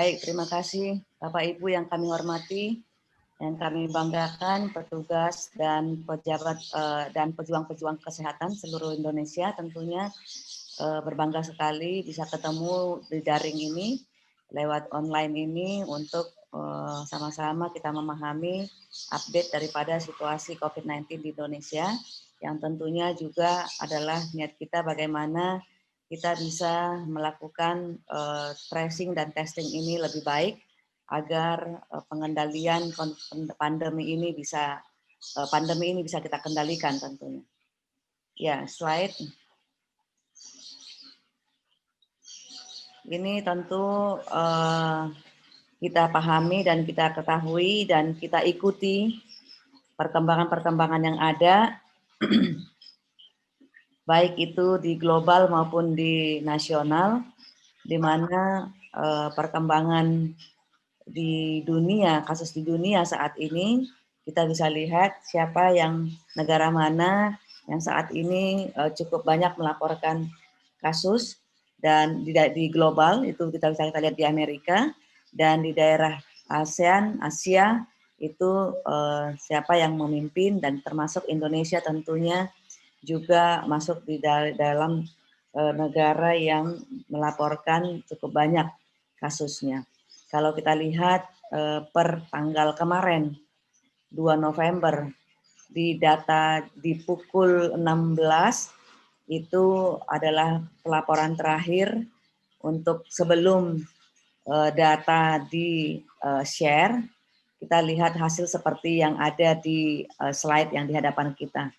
Baik, terima kasih Bapak Ibu yang kami hormati, yang kami banggakan, petugas dan pejabat dan pejuang-pejuang kesehatan seluruh Indonesia. Tentunya berbangga sekali bisa ketemu di daring ini, lewat online ini untuk sama-sama kita memahami update daripada situasi COVID-19 di Indonesia, yang tentunya juga adalah niat kita bagaimana kita bisa melakukan tracing dan testing ini lebih baik agar pengendalian pandemi ini bisa kita kendalikan tentunya. Ya, slide. Ini tentu kita pahami dan kita ketahui dan kita ikuti perkembangan-perkembangan yang ada, baik itu di global maupun di nasional, di mana perkembangan di dunia, kasus di dunia saat ini, kita bisa lihat siapa yang negara mana yang saat ini cukup banyak melaporkan kasus, dan di global itu kita bisa lihat di Amerika, dan di daerah ASEAN, Asia itu siapa yang memimpin, dan termasuk Indonesia tentunya juga masuk di dalam negara yang melaporkan cukup banyak kasusnya. Kalau kita lihat per tanggal kemarin 2 November di data di pukul 16 itu adalah pelaporan terakhir untuk sebelum data di share. Kita lihat hasil seperti yang ada di slide yang di hadapan kita.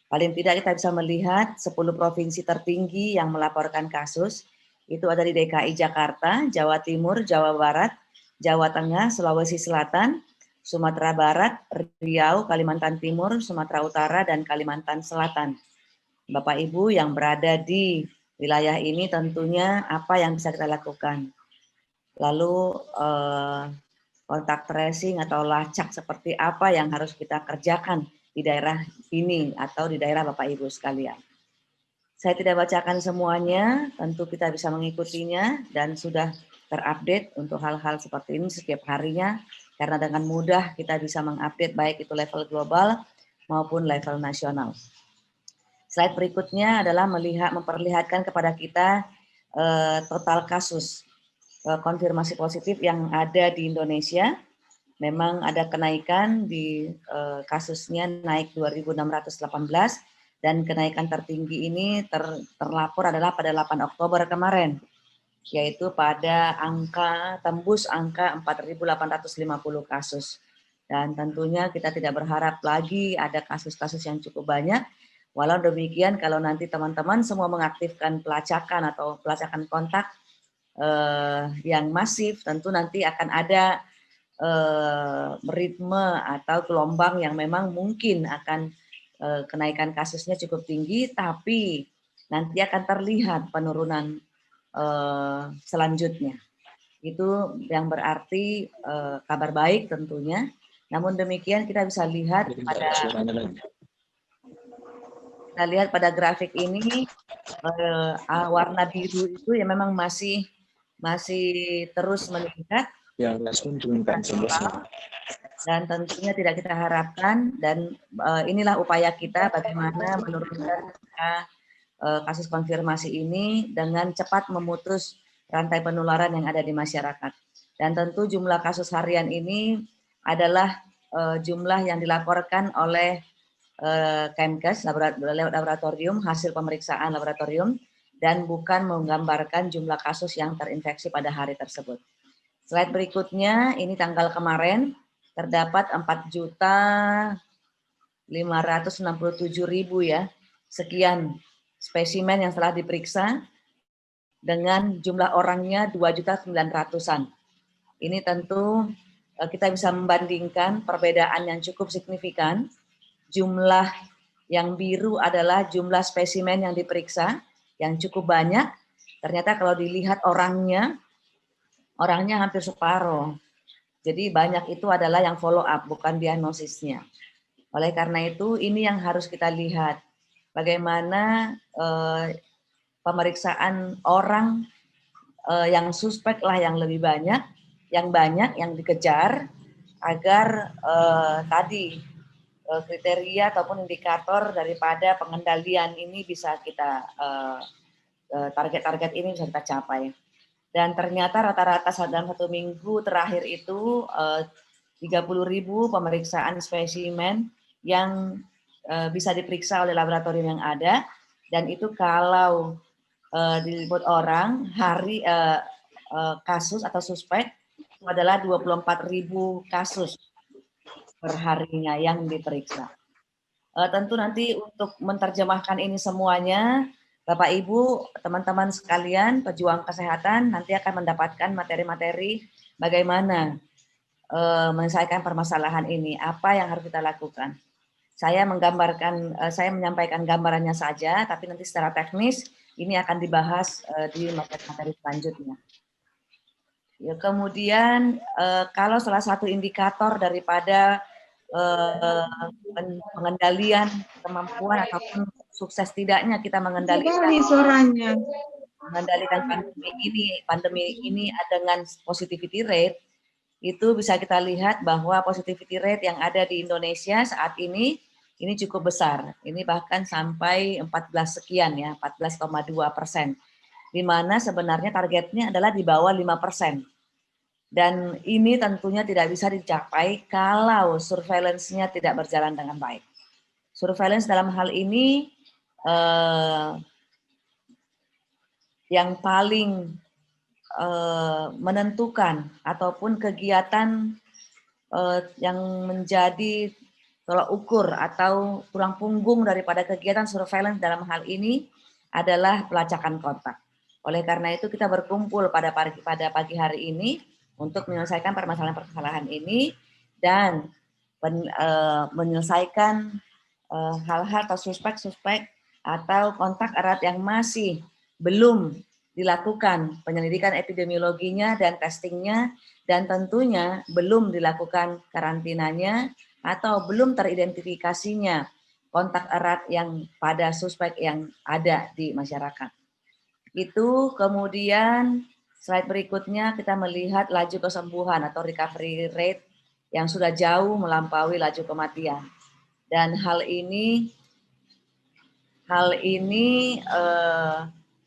Paling tidak kita bisa melihat 10 provinsi tertinggi yang melaporkan kasus, itu ada di DKI Jakarta, Jawa Timur, Jawa Barat, Jawa Tengah, Sulawesi Selatan, Sumatera Barat, Riau, Kalimantan Timur, Sumatera Utara, dan Kalimantan Selatan. Bapak Ibu yang berada di wilayah ini tentunya apa yang bisa kita lakukan. Lalu kontak tracing atau lacak seperti apa yang harus kita kerjakan di daerah ini atau di daerah Bapak Ibu sekalian. Saya tidak bacakan semuanya, tentu kita bisa mengikutinya dan sudah terupdate untuk hal-hal seperti ini setiap harinya, karena dengan mudah kita bisa mengupdate baik itu level global maupun level nasional. Slide berikutnya adalah memperlihatkan kepada kita total kasus konfirmasi positif yang ada di Indonesia. Memang ada kenaikan di kasusnya, naik 2.618, dan kenaikan tertinggi ini terlapor adalah pada 8 Oktober kemarin, yaitu pada tembus angka 4.850 kasus. Dan tentunya kita tidak berharap lagi ada kasus-kasus yang cukup banyak. Walau demikian, kalau nanti teman-teman semua mengaktifkan pelacakan atau pelacakan kontak yang masif, tentu nanti akan ada ritme atau gelombang yang memang mungkin akan kenaikan kasusnya cukup tinggi, tapi nanti akan terlihat penurunan selanjutnya. Itu yang berarti kabar baik tentunya. Namun demikian kita bisa lihat pada grafik ini warna biru itu ya memang masih terus meningkat. Dan tentunya tidak kita harapkan, dan inilah upaya kita bagaimana menurunkan kasus konfirmasi ini dengan cepat memutus rantai penularan yang ada di masyarakat. Dan tentu jumlah kasus harian ini adalah jumlah yang dilaporkan oleh Kemkes, laboratorium, hasil pemeriksaan laboratorium, dan bukan menggambarkan jumlah kasus yang terinfeksi pada hari tersebut. Slide berikutnya, ini tanggal kemarin, terdapat 4.567.000 ya, sekian spesimen yang telah diperiksa dengan jumlah orangnya 2.900.000-an. Ini tentu kita bisa membandingkan perbedaan yang cukup signifikan. Jumlah yang biru adalah jumlah spesimen yang diperiksa yang cukup banyak. Ternyata kalau dilihat orangnya hampir separuh. Jadi banyak itu adalah yang follow up, bukan diagnosisnya. Oleh karena itu, ini yang harus kita lihat. Bagaimana pemeriksaan orang yang suspek lah yang lebih banyak, yang banyak yang dikejar agar tadi kriteria ataupun indikator daripada pengendalian ini bisa kita target-target ini bisa kita capai. Dan ternyata rata-rata dalam 1 minggu terakhir itu 30.000 pemeriksaan spesimen yang bisa diperiksa oleh laboratorium yang ada, dan itu kalau diliput orang kasus atau suspek itu adalah 24.000 kasus per harinya yang diperiksa. Tentu nanti untuk menerjemahkan ini semuanya, Bapak Ibu, teman-teman sekalian, pejuang kesehatan nanti akan mendapatkan materi-materi bagaimana menyelesaikan permasalahan ini, apa yang harus kita lakukan. Saya menyampaikan gambarannya saja, tapi nanti secara teknis ini akan dibahas di materi-materi selanjutnya. Ya, kemudian kalau salah satu indikator daripada pengendalian kemampuan ataupun sukses tidaknya kita mengendalikan pandemi ini dengan positivity rate, itu bisa kita lihat bahwa positivity rate yang ada di Indonesia saat ini cukup besar. Ini bahkan sampai 14 sekian ya, 14,2%. Di mana sebenarnya targetnya adalah di bawah 5%. Dan ini tentunya tidak bisa dicapai kalau surveillance-nya tidak berjalan dengan baik. Surveillance dalam hal ini yang paling menentukan ataupun kegiatan yang menjadi tolak ukur atau tulang punggung daripada kegiatan surveillance dalam hal ini adalah pelacakan kontak. Oleh karena itu kita berkumpul pada pagi hari ini untuk menyelesaikan permasalahan-permasalahan ini dan menyelesaikan hal-hal atau suspek-suspek atau kontak erat yang masih belum dilakukan penyelidikan epidemiologinya dan testingnya, dan tentunya belum dilakukan karantinanya atau belum teridentifikasinya kontak erat yang pada suspek yang ada di masyarakat. Itu kemudian slide berikutnya kita melihat laju kesembuhan atau recovery rate yang sudah jauh melampaui laju kematian. Dan hal ini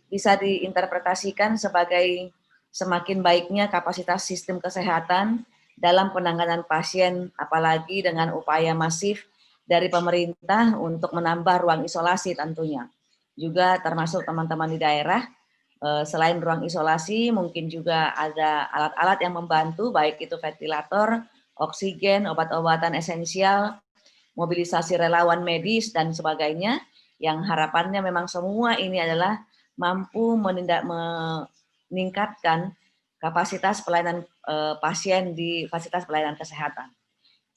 bisa diinterpretasikan sebagai semakin baiknya kapasitas sistem kesehatan dalam penanganan pasien, apalagi dengan upaya masif dari pemerintah untuk menambah ruang isolasi tentunya. Juga termasuk teman-teman di daerah, selain ruang isolasi mungkin juga ada alat-alat yang membantu, baik itu ventilator, oksigen, obat-obatan esensial, mobilisasi relawan medis dan sebagainya, yang harapannya memang semua ini adalah mampu meningkatkan kapasitas pelayanan pasien di fasilitas pelayanan kesehatan.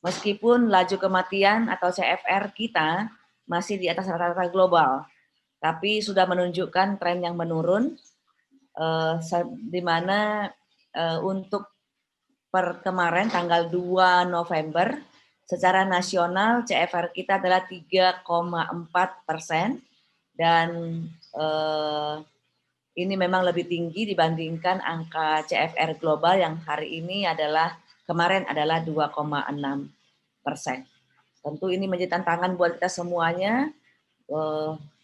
Meskipun laju kematian atau CFR kita masih di atas rata-rata global, tapi sudah menunjukkan tren yang menurun, di mana untuk per kemarin tanggal 2 November secara nasional CFR kita adalah 3,4%, dan ini memang lebih tinggi dibandingkan angka CFR global yang hari ini kemarin adalah 2,6%. Tentu ini menjadi tantangan buat kita semuanya,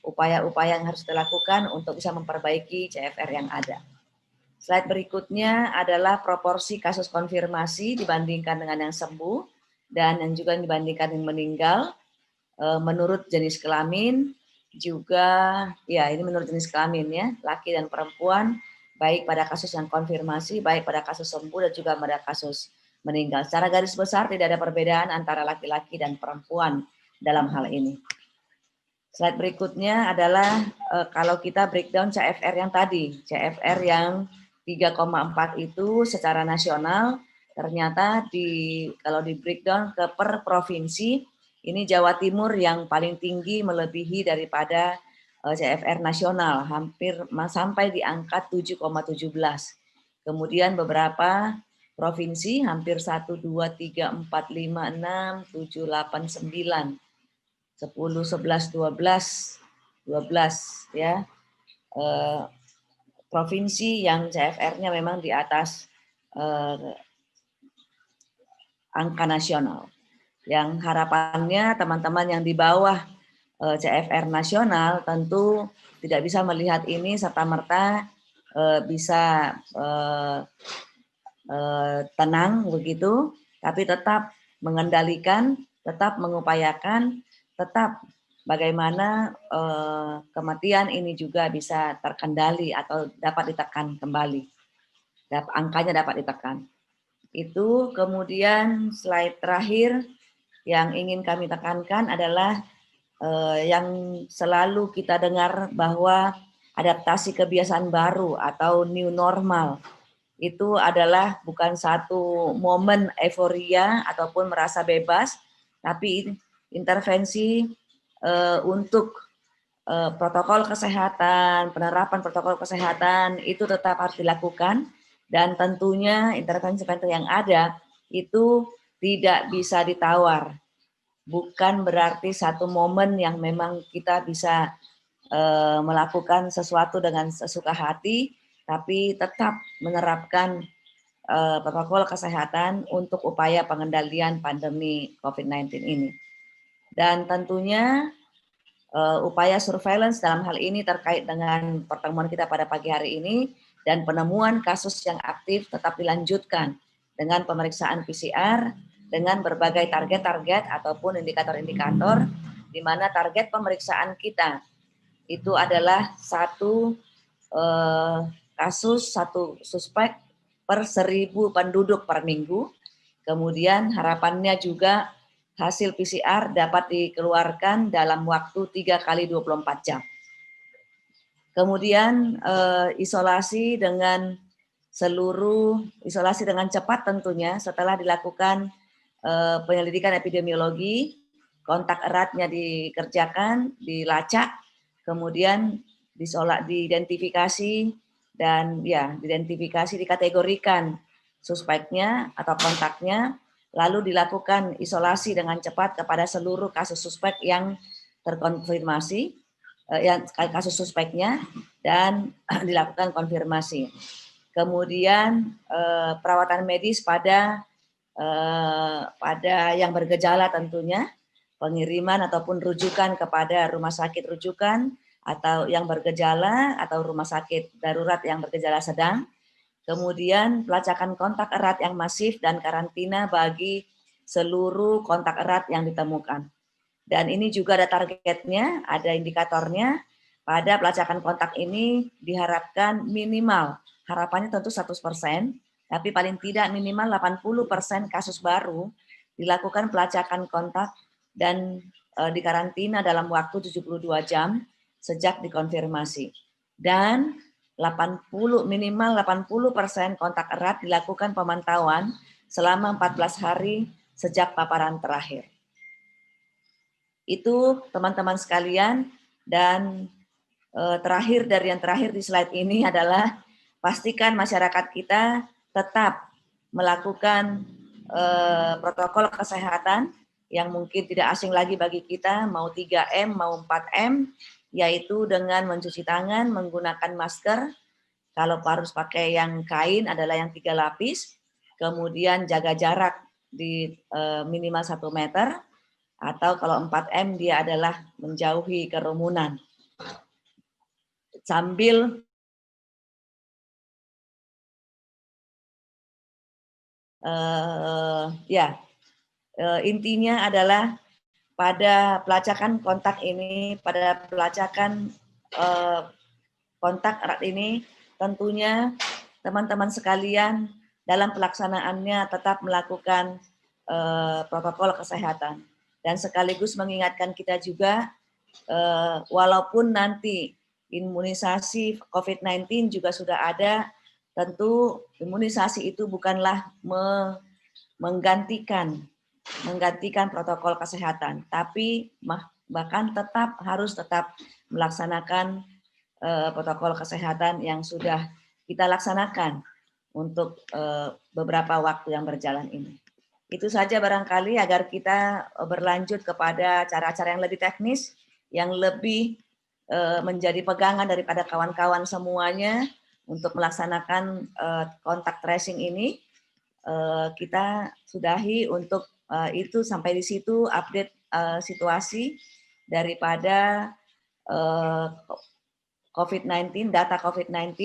upaya-upaya yang harus dilakukan untuk bisa memperbaiki CFR yang ada. Slide berikutnya adalah proporsi kasus konfirmasi dibandingkan dengan yang sembuh dan yang juga dibandingkan yang meninggal menurut jenis kelamin, juga ya ini menurut jenis kelamin ya, laki dan perempuan, baik pada kasus yang konfirmasi, baik pada kasus sembuh dan juga pada kasus meninggal. Secara garis besar tidak ada perbedaan antara laki-laki dan perempuan dalam hal ini. Slide berikutnya adalah kalau kita breakdown CFR yang tadi, CFR yang 3,4 itu secara nasional, ternyata kalau di breakdown ke per provinsi, ini Jawa Timur yang paling tinggi melebihi daripada CFR nasional, hampir sampai di angka 7,17. Kemudian beberapa provinsi hampir 1, 2, 3, 4, 5, 6, 7, 8, 9, 10, 11, 12 ya. Provinsi yang CFR-nya memang di atas angka nasional. Yang harapannya teman-teman yang di bawah CFR nasional tentu tidak bisa melihat ini serta-merta bisa tenang begitu, tapi tetap mengendalikan, tetap mengupayakan, tetap bagaimana kematian ini juga bisa terkendali atau dapat ditekan kembali, angkanya dapat ditekan. Itu kemudian slide terakhir yang ingin kami tekankan adalah yang selalu kita dengar bahwa adaptasi kebiasaan baru atau new normal itu adalah bukan satu momen euforia ataupun merasa bebas, tapi intervensi untuk protokol kesehatan, penerapan protokol kesehatan itu tetap harus dilakukan, dan tentunya intervensi yang ada itu tidak bisa ditawar. Bukan berarti satu momen yang memang kita bisa melakukan sesuatu dengan sesuka hati, tapi tetap menerapkan protokol kesehatan untuk upaya pengendalian pandemi COVID-19 ini. Dan tentunya upaya surveillance dalam hal ini terkait dengan pertemuan kita pada pagi hari ini dan penemuan kasus yang aktif tetap dilanjutkan dengan pemeriksaan PCR dengan berbagai target-target ataupun indikator-indikator, di mana target pemeriksaan kita itu adalah satu kasus, satu suspek per 1.000 penduduk per minggu. Kemudian harapannya juga hasil PCR dapat dikeluarkan dalam waktu 3 kali 24 jam. Kemudian isolasi dengan cepat tentunya setelah dilakukan penyelidikan epidemiologi, kontak eratnya dikerjakan, dilacak, kemudian diidentifikasi dan ya dikategorikan suspeknya atau kontaknya, lalu dilakukan isolasi dengan cepat kepada seluruh kasus suspek yang terkonfirmasi, yang kasus suspeknya, dan dilakukan konfirmasi. Kemudian perawatan medis pada yang bergejala tentunya, pengiriman ataupun rujukan kepada rumah sakit rujukan atau yang bergejala atau rumah sakit darurat yang bergejala sedang. Kemudian pelacakan kontak erat yang masif dan karantina bagi seluruh kontak erat yang ditemukan. Dan ini juga ada targetnya, ada indikatornya. Pada pelacakan kontak ini diharapkan minimal, harapannya tentu 100%, tapi paling tidak minimal 80% kasus baru dilakukan pelacakan kontak dan dikarantina dalam waktu 72 jam sejak dikonfirmasi. Dan minimal 80% kontak erat dilakukan pemantauan selama 14 hari sejak paparan terakhir. Itu teman-teman sekalian, dan terakhir dari yang terakhir di slide ini adalah pastikan masyarakat kita tetap melakukan protokol kesehatan yang mungkin tidak asing lagi bagi kita, mau 3M, mau 4M, yaitu dengan mencuci tangan, menggunakan masker, kalau harus pakai yang kain adalah yang 3 lapis, kemudian jaga jarak di minimal 1 meter, atau kalau 4M dia adalah menjauhi kerumunan. Sambil intinya adalah pada pelacakan kontak ini, pada pelacakan kontak erat ini, tentunya teman-teman sekalian dalam pelaksanaannya tetap melakukan protokol kesehatan. Dan sekaligus mengingatkan kita juga, walaupun nanti imunisasi COVID-19 juga sudah ada, tentu imunisasi itu bukanlah menggantikan protokol kesehatan, tapi bahkan harus tetap melaksanakan protokol kesehatan yang sudah kita laksanakan untuk beberapa waktu yang berjalan ini. Itu saja barangkali, agar kita berlanjut kepada cara-cara yang lebih teknis, yang lebih menjadi pegangan daripada kawan-kawan semuanya untuk melaksanakan kontak tracing ini. kita sudahi untuk itu sampai di situ update situasi daripada COVID-19, data COVID-19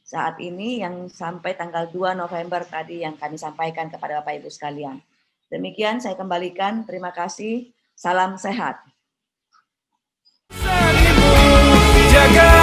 saat ini yang sampai tanggal 2 November tadi yang kami sampaikan kepada Bapak Ibu sekalian. Demikian saya kembalikan, terima kasih, salam sehat. Jaga